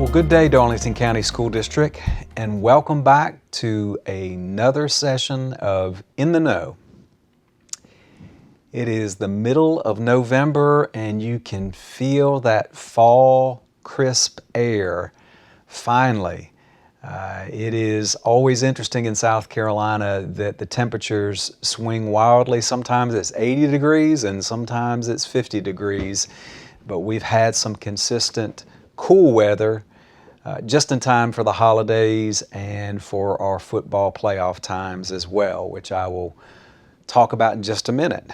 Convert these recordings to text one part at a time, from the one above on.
Well, good day, Darlington County School District, and welcome back to another session of In the Know. It is the middle of November, and you can feel that fall, crisp air, finally. It is always interesting in South Carolina that the temperatures swing wildly. Sometimes it's 80 degrees and sometimes it's 50 degrees, but we've had some consistent cool weather just in time for the holidays and for our football playoff times as well, which I will talk about in just a minute.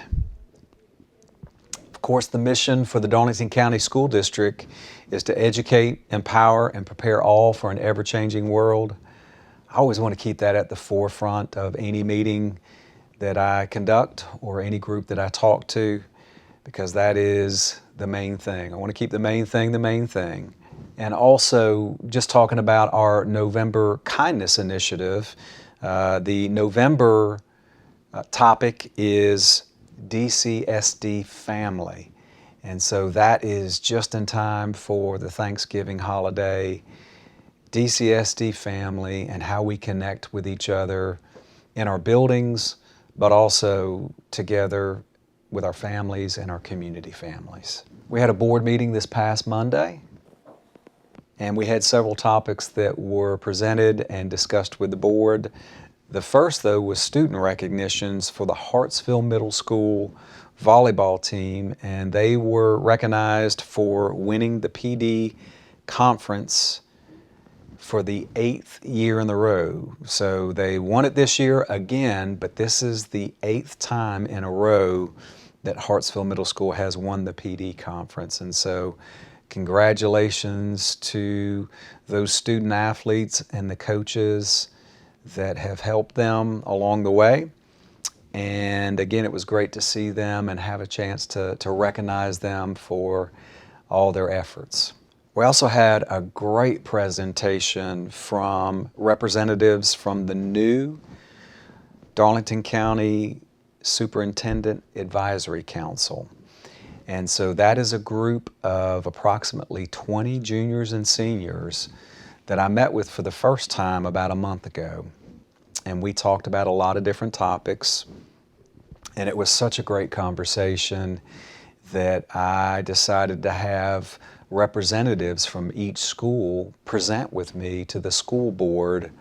Of course, the mission for the Darlington County School District is to educate, empower, and prepare all for an ever-changing world. I always want to keep that at the forefront of any meeting that I conduct or any group that I talk to, because that is the main thing. I want to keep the main thing the main thing. And also, just talking about our November Kindness Initiative, the November topic is DCSD family. And so that is just in time for the Thanksgiving holiday, DCSD family, and how we connect with each other in our buildings, but also together with our families and our community families. We had a board meeting this past Monday, and we had several topics that were presented and discussed with the board. The first, though, was student recognitions for the Hartsville Middle School volleyball team, and they were recognized for winning the PD conference for the 8th year in a row. So they won it this year again, but this is the 8th time in a row that Hartsville Middle School has won the PD conference. And so congratulations to those student athletes and the coaches that have helped them along the way. And again, it was great to see them and have a chance to recognize them for all their efforts. We also had a great presentation from representatives from the new Darlington County Superintendent Advisory Council. And so that is a group of approximately 20 juniors and seniors that I met with for the first time about a month ago. And we talked about a lot of different topics. And it was such a great conversation that I decided to have representatives from each school present with me to the school board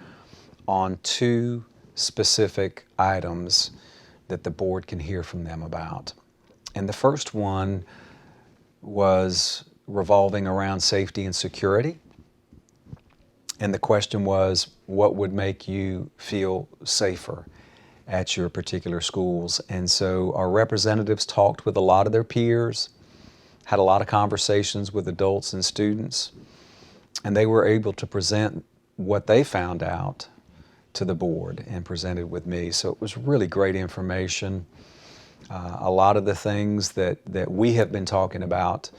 on 2 specific items that the board can hear from them about. And the first one was revolving around safety and security. And the question was, what would make you feel safer at your particular schools? And so our representatives talked with a lot of their peers, had a lot of conversations with adults and students, and they were able to present what they found out to the board and presented with me. So it was really great information. A lot of the things that we have been talking about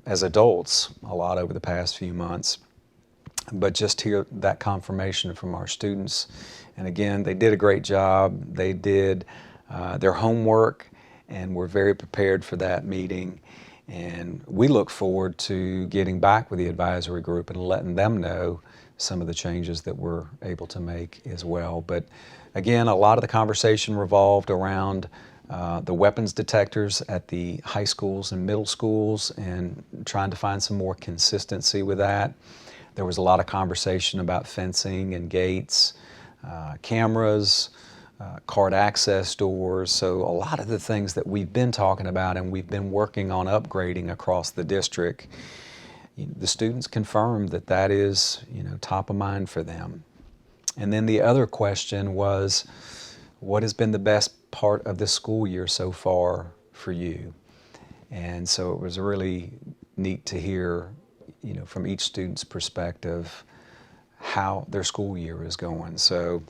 as adults a lot over the past few months, but just hear that confirmation from our students. And again, they did a great job. They did their homework and were very prepared for that meeting. And we look forward to getting back with the advisory group and letting them know some of the changes that we're able to make as well. But again, a lot of the conversation revolved around the weapons detectors at the high schools and middle schools and trying to find some more consistency with that. There was a lot of conversation about fencing and gates, cameras, card access doors. So a lot of the things that we've been talking about and we've been working on upgrading across the district, the students confirmed that that is, top of mind for them. And then the other question was, what has been the best part of this school year so far for you? And so it was really neat to hear, from each student's perspective, how their school year is going. So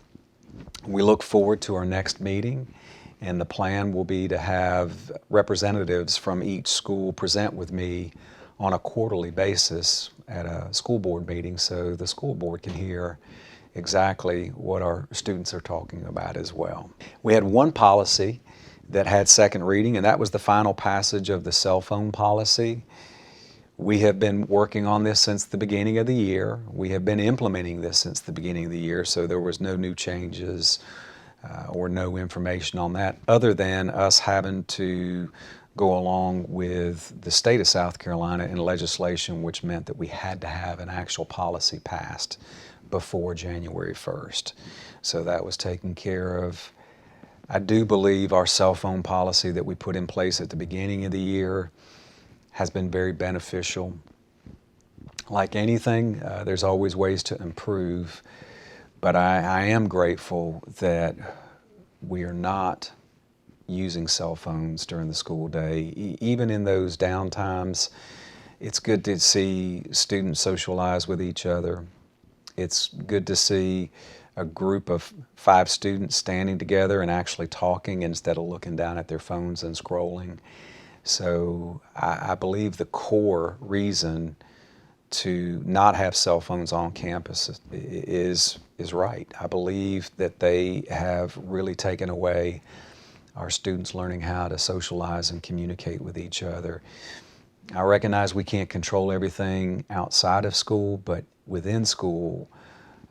we look forward to our next meeting, and the plan will be to have representatives from each school present with me on a quarterly basis at a school board meeting so the school board can hear exactly what our students are talking about as well. We had one policy that had second reading, and that was the final passage of the cell phone policy. We have been working on this since the beginning of the year. We have been implementing this since the beginning of the year, so there was no new changes or no information on that other than us having to go along with the state of South Carolina in legislation, which meant that we had to have an actual policy passed before January 1st. So that was taken care of. I do believe our cell phone policy that we put in place at the beginning of the year has been very beneficial. Like anything, there's always ways to improve, but I am grateful that we are not using cell phones during the school day. Even in those downtimes, it's good to see students socialize with each other. It's good to see a group of 5 students standing together and actually talking instead of looking down at their phones and scrolling. So I believe the core reason to not have cell phones on campus is right. I believe that they have really taken away our students learning how to socialize and communicate with each other. I recognize we can't control everything outside of school, but within school,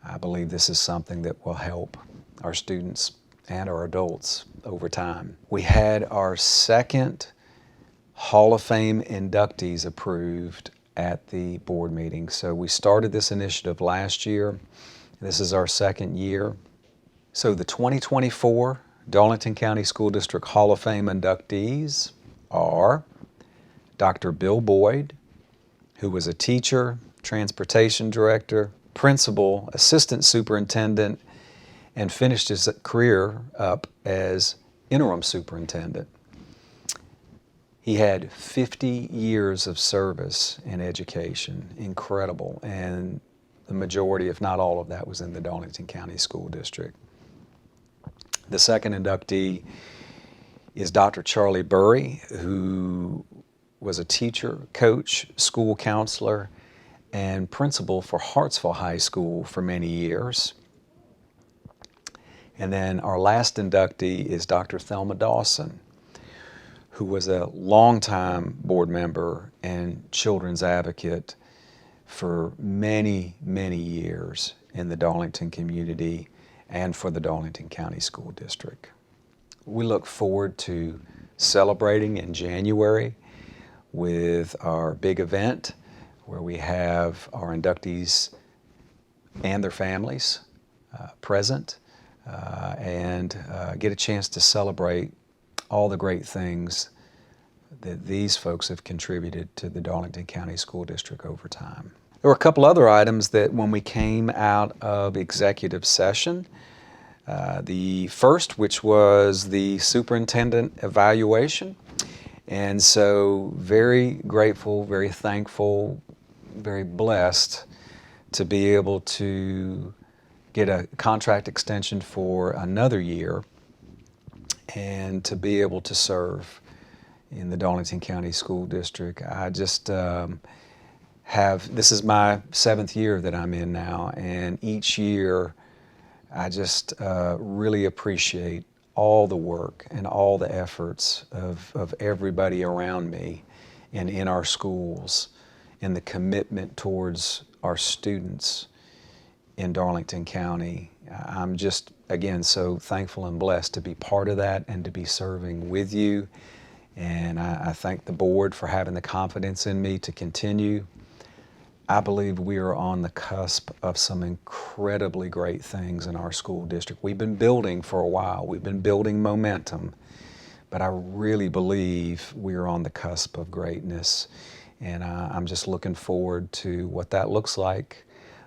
I believe this is something that will help our students and our adults over time. We had our second Hall of Fame inductees approved at the board meeting. So we started this initiative last year. This is our second year. So the 2024 Darlington County School District Hall of Fame inductees are Dr. Bill Boyd, who was a teacher, transportation director, principal, assistant superintendent, and finished his career up as interim superintendent. He had 50 years of service in education, incredible, and the majority, if not all of that, was in the Darlington County School District. The second inductee is Dr. Charlie Burry, who was a teacher, coach, school counselor, and principal for Hartsville High School for many years. And then our last inductee is Dr. Thelma Dawson, who was a longtime board member and children's advocate for many, many years in the Darlington community and for the Darlington County School District. We look forward to celebrating in January with our big event where we have our inductees and their families present and get a chance to celebrate all the great things that these folks have contributed to the Darlington County School District over time. There were a couple other items that when we came out of executive session, the first, which was the superintendent evaluation. And so very grateful, very thankful, very blessed to be able to get a contract extension for another year and to be able to serve in the Darlington County School District. I just this is my 7th year that I'm in now, and each year I just really appreciate all the work and all the efforts of everybody around me and in our schools and the commitment towards our students in Darlington County. I'm just, again, so thankful and blessed to be part of that and to be serving with you. And I thank the board for having the confidence in me to continue. I believe we are on the cusp of some incredibly great things in our school district. We've been building for a while. We've been building momentum, but I really believe we are on the cusp of greatness. And I'm just looking forward to what that looks like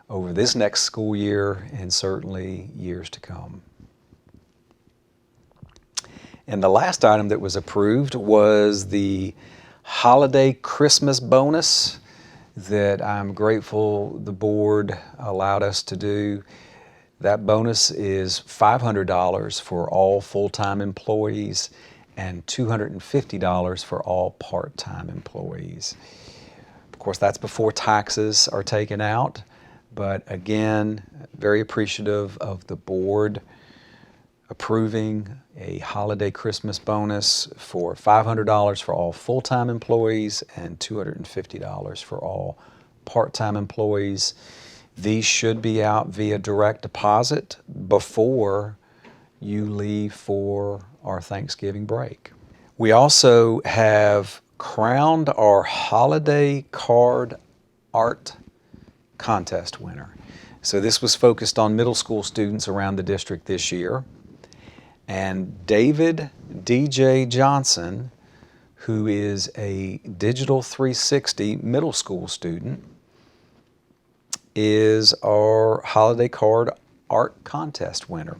over this next school year and certainly years to come. And the last item that was approved was the holiday Christmas bonus that I'm grateful the board allowed us to do. That bonus is $500 for all full-time employees and $250 for all part-time employees. Of course, that's before taxes are taken out, but again, very appreciative of the board approving a holiday Christmas bonus for $500 for all full-time employees and $250 for all part-time employees. These should be out via direct deposit before you leave for our Thanksgiving break. We also have crowned our holiday card art contest winner. So this was focused on middle school students around the district this year. And David DJ Johnson, who is a Digital 360 middle school student, is our holiday card art contest winner.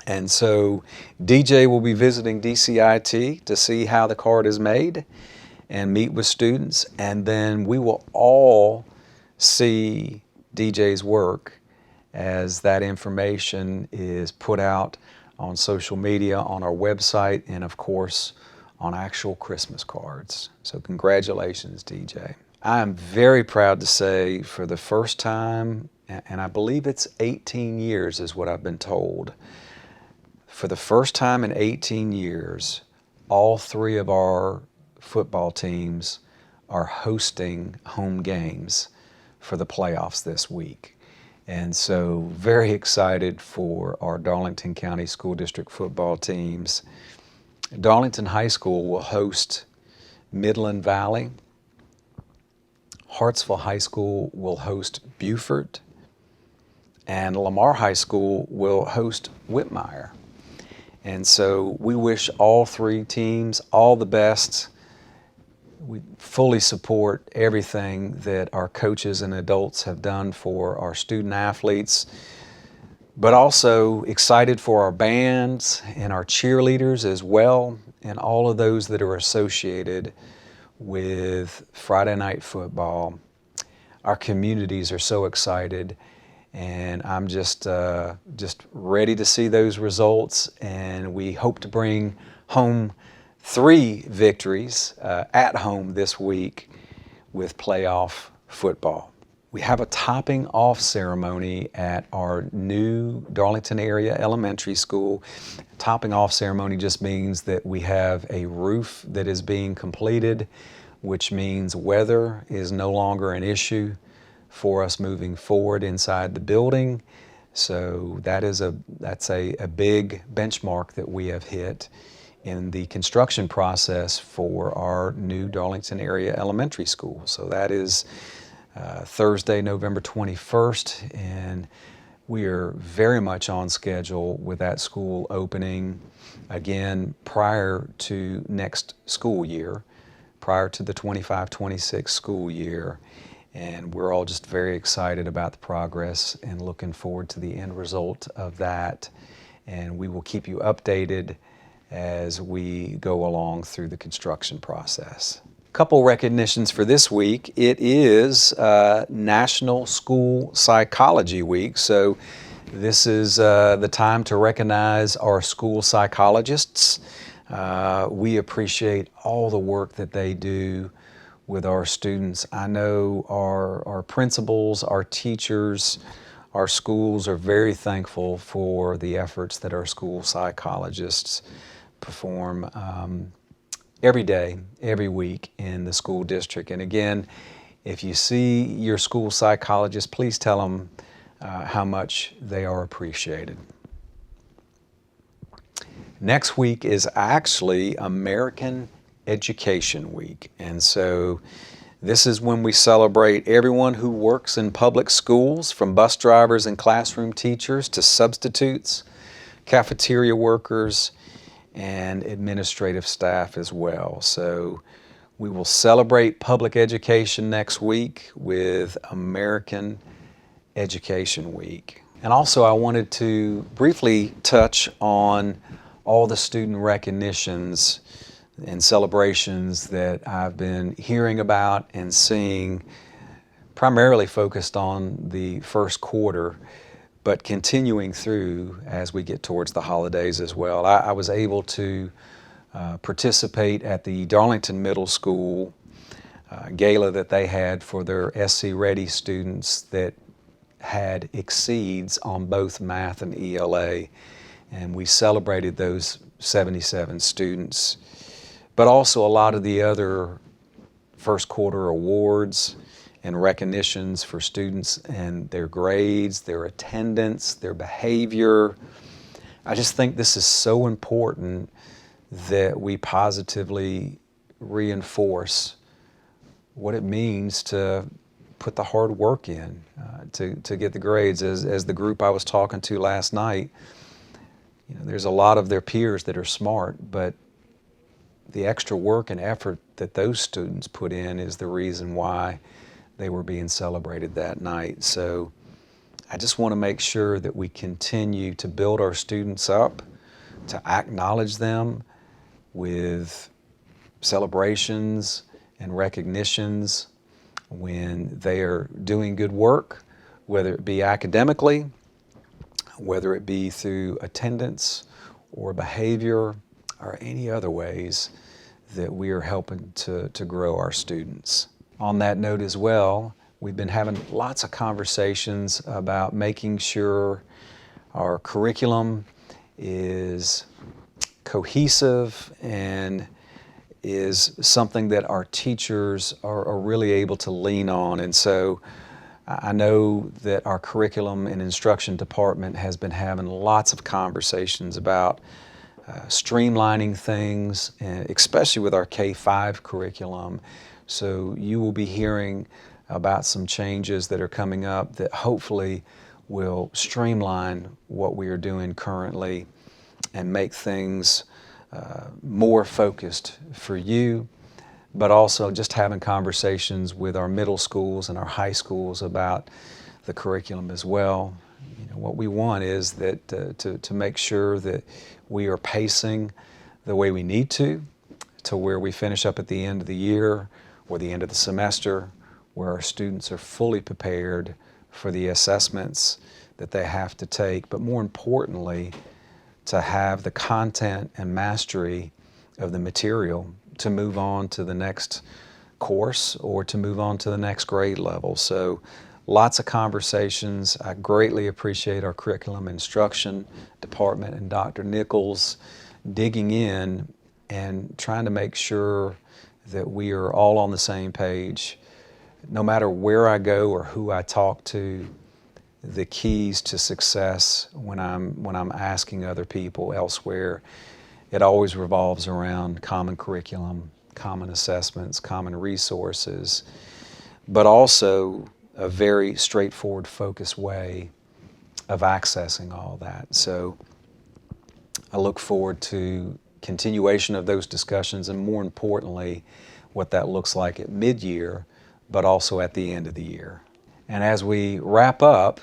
And so DJ will be visiting DCIT to see how the card is made and meet with students, and then we will all see DJ's work as that information is put out on social media, on our website, and of course on actual Christmas cards. So congratulations, DJ. I am very proud to say, for the first time, and I believe it's 18 years is what I've been told, for the first time in 18 years, all three of our football teams are hosting home games for the playoffs this week. And so very excited for our Darlington County School District football teams. Darlington High School will host Midland Valley. Hartsville High School will host Beaufort. And Lamar High School will host Whitmire. And so we wish all three teams all the best. We fully support everything that our coaches and adults have done for our student athletes, but also excited for our bands and our cheerleaders as well, and all of those that are associated with Friday night football. Our communities are so excited, and I'm just ready to see those results, and we hope to bring home 3 victories at home this week with playoff football. We have a topping off ceremony at our new Darlington area elementary school. Topping off ceremony just means that we have a roof that is being completed, which means weather is no longer an issue for us moving forward inside the building. So that's a big benchmark that we have hit in the construction process for our new Darlington area elementary school. So that is Thursday, November 21st, and we are very much on schedule with that school opening again prior to next school year, prior to the 25-26 school year. And we're all just very excited about the progress and looking forward to the end result of that. And we will keep you updated as we go along through the construction process. Couple recognitions for this week. It is National School Psychology Week, so this is the time to recognize our school psychologists. We appreciate all the work that they do with our students. I know our principals, our teachers, our schools are very thankful for the efforts that our school psychologists perform every day, every week in the school district. And again, if you see your school psychologist, please tell them how much they are appreciated. Next week is actually American Education Week. And so this is when we celebrate everyone who works in public schools, from bus drivers and classroom teachers to substitutes, cafeteria workers, and administrative staff as well. So we will celebrate public education next week with American Education Week. And also I wanted to briefly touch on all the student recognitions and celebrations that I've been hearing about and seeing, primarily focused on the first quarter, but continuing through as we get towards the holidays as well. I was able to participate at the Darlington Middle School gala that they had for their SC Ready students that had exceeds on both math and ELA. and we celebrated those 77 students, but also a lot of the other first quarter awards and recognitions for students and their grades, their attendance, their behavior. I just think this is so important that we positively reinforce what it means to put the hard work in to get the grades. As the group I was talking to last night, there's a lot of their peers that are smart, but the extra work and effort that those students put in is the reason why they were being celebrated that night. So I just want to make sure that we continue to build our students up, to acknowledge them with celebrations and recognitions when they are doing good work, whether it be academically, whether it be through attendance or behavior or any other ways that we are helping to grow our students. On that note as well, we've been having lots of conversations about making sure our curriculum is cohesive and is something that our teachers are really able to lean on. And so I know that our curriculum and instruction department has been having lots of conversations about streamlining things, especially with our K-5 curriculum. So you will be hearing about some changes that are coming up that hopefully will streamline what we are doing currently and make things more focused for you, but also just having conversations with our middle schools and our high schools about the curriculum as well. What we want is that to make sure that we are pacing the way we need to where we finish up at the end of the year or the end of the semester, where our students are fully prepared for the assessments that they have to take, but more importantly, to have the content and mastery of the material to move on to the next course or to move on to the next grade level. So lots of conversations. I greatly appreciate our curriculum instruction department and Dr. Nichols digging in and trying to make sure that we are all on the same page. No matter where I go or who I talk to, the keys to success when I'm asking other people elsewhere, it always revolves around common curriculum, common assessments, common resources, but also a very straightforward, focused way of accessing all that. So I look forward to continuation of those discussions and, more importantly, what that looks like at mid-year, but also at the end of the year. And as we wrap up,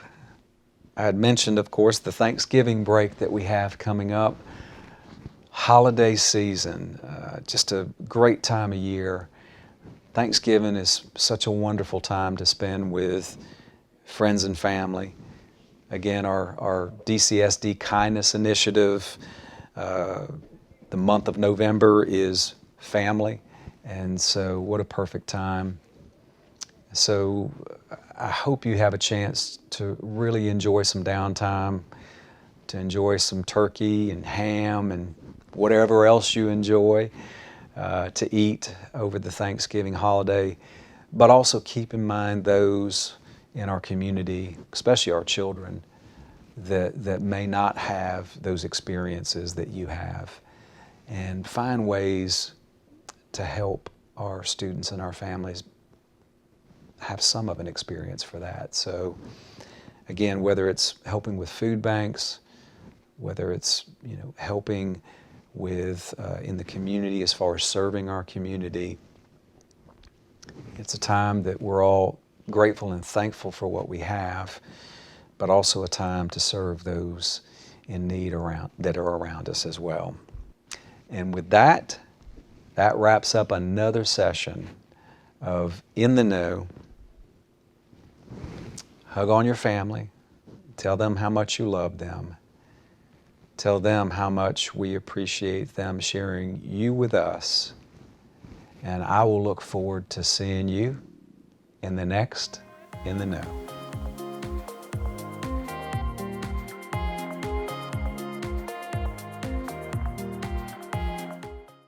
I had mentioned, of course, the Thanksgiving break that we have coming up. Holiday season, just a great time of year. Thanksgiving is such a wonderful time to spend with friends and family. Again, our DCSD Kindness Initiative, the month of November is family, and so what a perfect time. So I hope you have a chance to really enjoy some downtime, to enjoy some turkey and ham and whatever else you enjoy to eat over the Thanksgiving holiday, but also keep in mind those in our community, especially our children, that may not have those experiences that you have, and find ways to help our students and our families have some of an experience for that. So again, whether it's helping with food banks, whether it's helping with in the community as far as serving our community, it's a time that we're all grateful and thankful for what we have, but also a time to serve those in need that are around us as well. And with that wraps up another session of In the Know. Hug on your family. Tell them how much you love them. Tell them how much we appreciate them sharing you with us. And I will look forward to seeing you in the next In the Know.